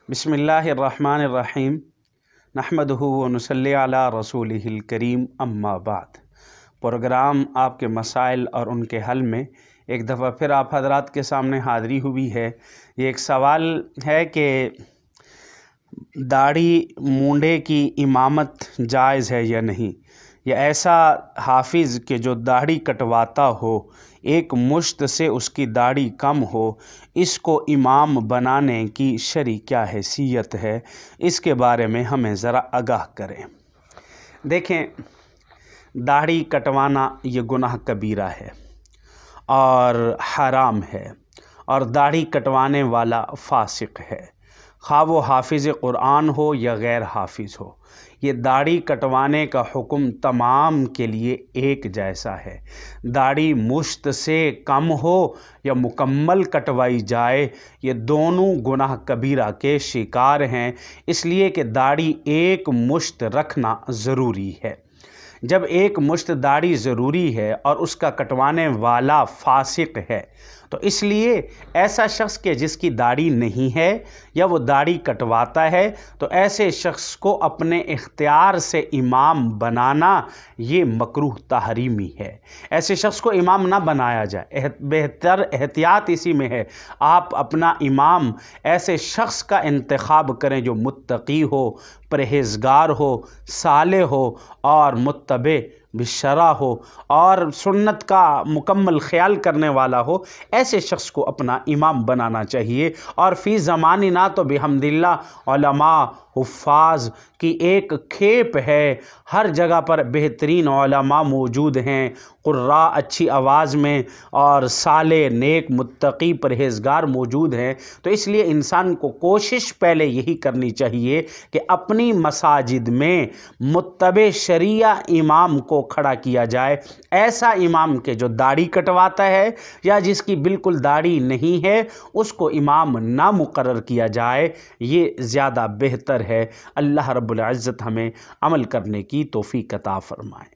बिस्मिल्लाहिर्रहमानिर्रहीम नहमदुहु व नुसल्ली अला रसूलिहिल करीम अम्मा बाद। प्रोग्राम आपके मसाइल और उनके हल में एक दफ़ा फिर आप हजरात के सामने हाज़िरी हुई है। ये एक सवाल है कि दाढ़ी मूंढे की इमामत जायज़ है या नहीं, या ऐसा हाफिज़ के जो दाढ़ी कटवाता हो, एक मुश्त से उसकी दाढ़ी कम हो, इसको इमाम बनाने की शरई क्या हैसियत है, इसके बारे में हमें ज़रा आगाह करें। देखें, दाढ़ी कटवाना ये गुनाह कबीरा है और हराम है, और दाढ़ी कटवाने वाला फासिक है, खा वो हाफिज़ क़ुरआन हो या गैर हाफिज़ हो। ये दाढ़ी कटवाने का हुक्म तमाम के लिए एक जैसा है। दाढ़ी मुश्त से कम हो या मुकम्मल कटवाई जाए, ये दोनों गुनाह कबीरा के शिकार हैं, इसलिए कि दाढ़ी एक मुश्त रखना ज़रूरी है। जब एक मुश्त दाढ़ी ज़रूरी है और उसका कटवाने वाला फासिक है, तो इसलिए ऐसा शख्स के जिसकी दाढ़ी नहीं है या वो दाढ़ी कटवाता है, तो ऐसे शख्स को अपने इख्तियार से इमाम बनाना ये मकरूह तहरीमी है। ऐसे शख्स को इमाम ना बनाया जाए। बेहतर एहतियात इसी में है, आप अपना इमाम ऐसे शख्स का इंतखाब करें जो मुत्तकी हो, परहेज़गार हो, साले हो और मुत्तबे बिशरा हो और सुन्नत का मुकम्मल ख्याल करने वाला हो। ऐसे शख्स को अपना इमाम बनाना चाहिए। और फ़ी ज़मानिना तो बिहम्दिल्लाह उलमा हुफ़ाज़ की एक खेप है, हर जगह पर बेहतरीन उलमा मौजूद हैं, क़ुर्रा अच्छी आवाज़ में और साले नेक मुत्तकी परहेज़गार मौजूद हैं। तो इसलिए इंसान को कोशिश पहले यही करनी चाहिए कि अपनी मसाजिद में मुत्तबे शरिया इमाम को खड़ा किया जाए। ऐसा इमाम के जो दाढ़ी कटवाता है या जिसकी बिल्कुल दाढ़ी नहीं है, उसको इमाम ना मुकर्रर किया जाए, ये ज़्यादा बेहतर है। अल्लाह रब्बुल इज़्ज़त हमें अमल करने की तौफ़ीक़ अता फ़रमाए।